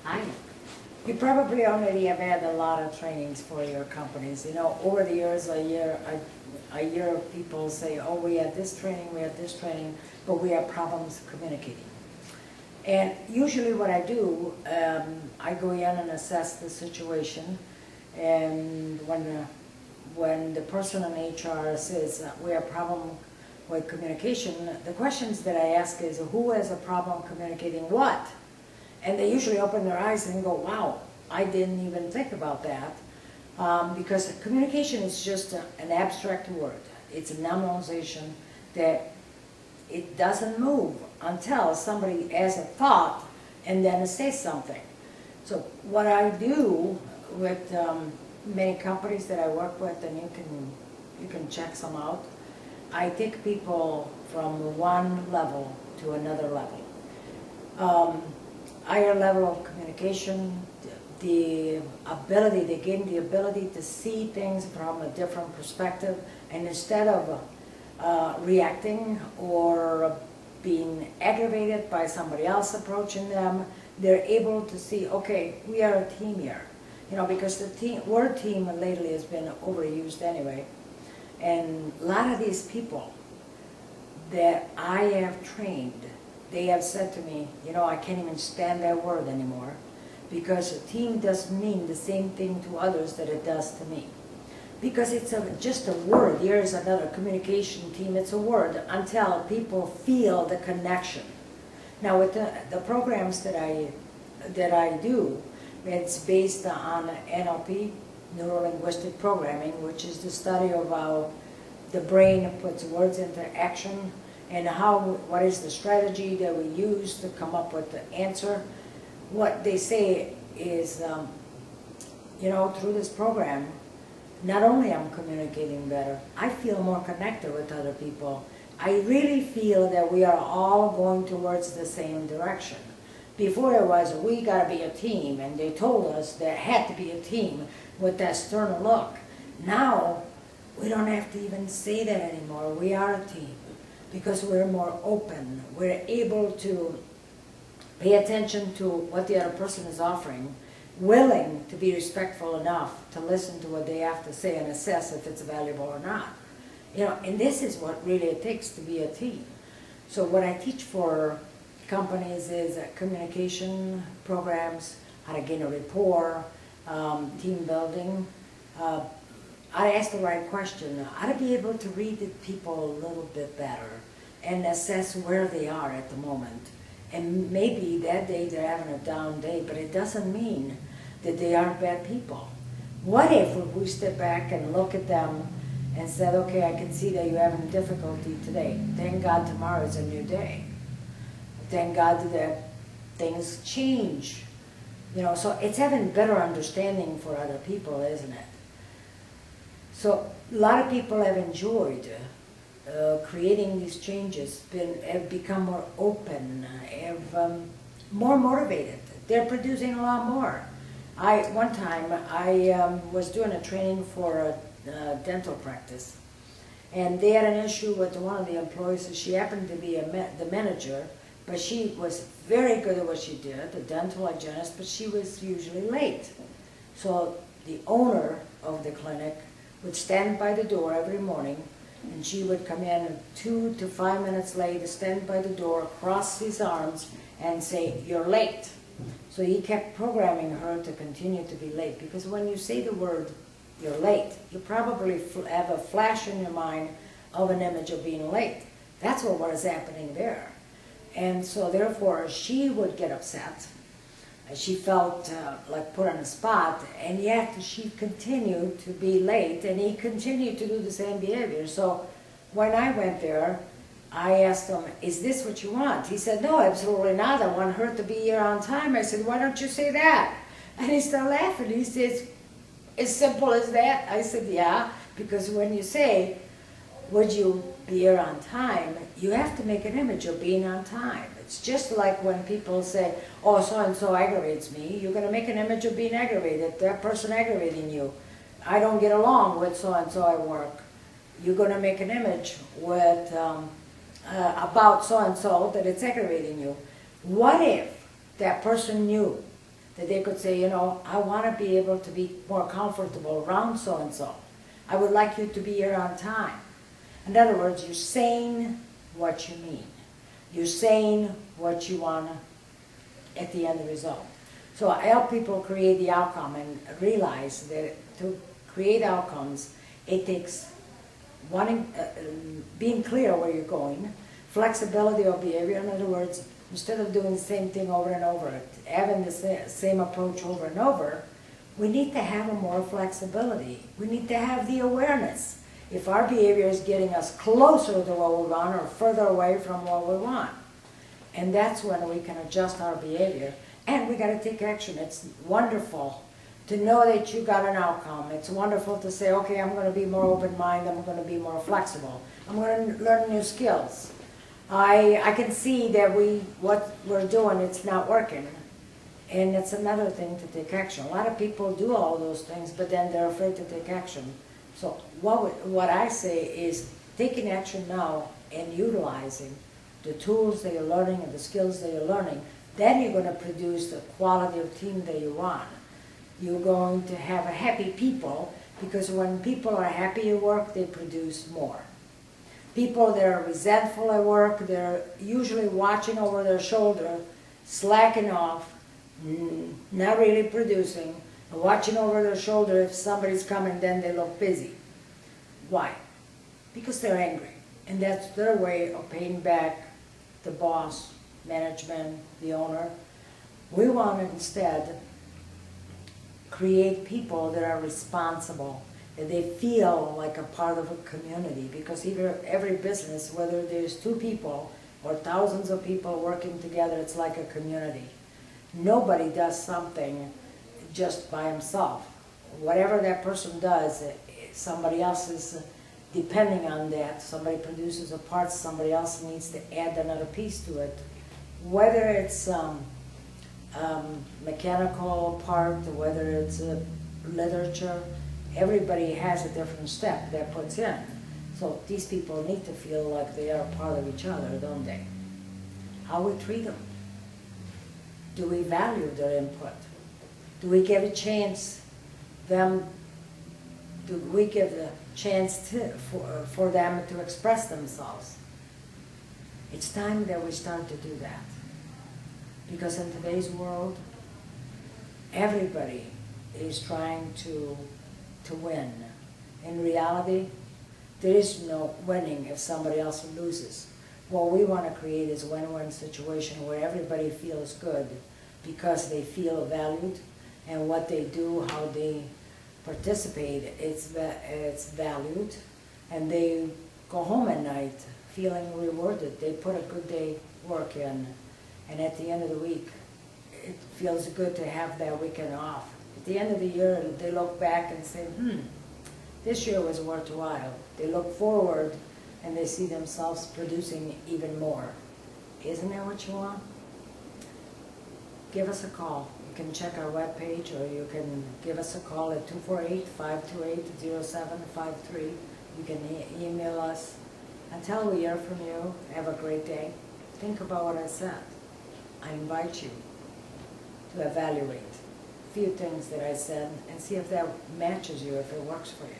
I am. You probably already have had a lot of trainings for your companies. You know, over the years, I hear people say, oh, we had this training, but we have problems communicating. And usually what I do, I go in and assess the situation, and when the person in HR says we have a problem with communication, the questions that I ask is, who has a problem communicating what? And they usually open their eyes and go, wow, I didn't even think about that. Because communication is just an abstract word. It's a nominalization that it doesn't move until somebody has a thought and then says something. So what I do with many companies that I work with, and you can check some out, I take people from one level to another level. Higher level of communication, they gain the ability to see things from a different perspective, and instead of reacting or being aggravated by somebody else approaching them, they're able to see, okay, we are a team here. You know, because the word team lately has been overused anyway. And a lot of these people that I have trained, they have said to me, you know, I can't even stand that word anymore, because a team doesn't mean the same thing to others that it does to me. Because it's just a word. Here's another communication team. It's a word until people feel the connection. Now with the programs that I do, it's based on NLP, Neuro-Linguistic Programming, which is the study of how the brain puts words into action, and what is the strategy that we use to come up with the answer. What they say is, you know, through this program, not only I'm communicating better, I feel more connected with other people. I really feel that we are all going towards the same direction. Before it was, we gotta be a team, and they told us there had to be a team with that stern look. Now, we don't have to even say that anymore. We are a team because we're more open. We're able to pay attention to what the other person is offering, willing to be respectful enough to listen to what they have to say and assess if it's valuable or not. You know, and this is what really it takes to be a team. So what I teach for companies is communication programs, how to gain a rapport, team building, how to ask the right question, how to be able to read the people a little bit better and assess where they are at the moment. And maybe that day they're having a down day, but it doesn't mean that they aren't bad people. What if we step back and look at them and said, okay, I can see that you're having difficulty today. Thank God tomorrow is a new day. Thank God that things change. You know, so it's having better understanding for other people, isn't it? So a lot of people have enjoyed creating these changes, have become more open, have more motivated. They're producing a lot more. One time I was doing a training for a dental practice, and they had an issue with one of the employees. She happened to be the manager, but she was very good at what she did, a dental hygienist, but she was usually late. So the owner of the clinic would stand by the door every morning, and she would come in 2 to 5 minutes late, stand by the door, cross his arms, and say, "You're late." So he kept programming her to continue to be late, because when you say the word, "You're late," you probably have a flash in your mind of an image of being late. That's what was happening there. And so therefore she would get upset. She felt like put on the spot, and yet she continued to be late, and he continued to do the same behavior. So when I went there, I asked him, "Is this what you want?" He said, "No, absolutely not. I want her to be here on time." I said, "Why don't you say that?" And he started laughing. He says, "As simple as that?" I said, "Yeah, because when you say, would you be here on time, you have to make an image of being on time. It's just like when people say, oh, so-and-so aggravates me. You're going to make an image of being aggravated, that person aggravating you. I don't get along with so-and-so at work. You're going to make an image with about so-and-so that it's aggravating you. What if that person knew that they could say, you know, I want to be able to be more comfortable around so-and-so. I would like you to be here on time. In other words, you're saying what you mean. You're saying what you want at the end result. So I help people create the outcome and realize that to create outcomes, it takes being clear where you're going, flexibility of behavior. In other words, instead of doing the same thing over and over, having the same approach over and over, we need to have a more flexibility. We need to have the awareness. If our behavior is getting us closer to what we want or further away from what we want. And that's when we can adjust our behavior. And we got to take action. It's wonderful to know that you got an outcome. It's wonderful to say, okay, I'm going to be more open-minded, I'm going to be more flexible. I'm going to learn new skills. I can see that what we're doing, it's not working. And it's another thing to take action. A lot of people do all those things, but then they're afraid to take action. So what I say is taking action now and utilizing the tools that you're learning and the skills that you're learning, then you're going to produce the quality of team that you want. You're going to have happy people, because when people are happy at work, they produce more. People that are resentful at work, they're usually watching over their shoulder, slacking off, not really producing, and watching over their shoulder. If somebody's coming, then they look busy. Why? Because they're angry. And that's their way of paying back the boss, management, the owner. We want to instead create people that are responsible, that they feel like a part of a community, because every business, whether there's 2 people or thousands of people working together, it's like a community. Nobody does something just by himself. Whatever that person does, somebody else is depending on that. Somebody produces a part, somebody else needs to add another piece to it. Whether it's mechanical part, whether it's literature, everybody has a different step that puts in. So these people need to feel like they are part of each other, don't they? How we treat them. Do we value their input? Do we give a chance them? Do we give the chance for them to express themselves? It's time that we start to do that. Because in today's world, everybody is trying to win. In reality, there is no winning if somebody else loses. What we want to create is a win-win situation where everybody feels good because they feel valued, and what they do, how they participate, it's valued, and they go home at night feeling rewarded. They put a good day work in, and at the end of the week, it feels good to have that weekend off. At the end of the year, they look back and say, this year was worthwhile. They look forward and they see themselves producing even more. Isn't that what you want? Give us a call. You can check our webpage, or you can give us a call at 248-528-0753. You can email us. Until we hear from you, have a great day. Think about what I said. I invite you to evaluate a few things that I said and see if that matches you, if it works for you.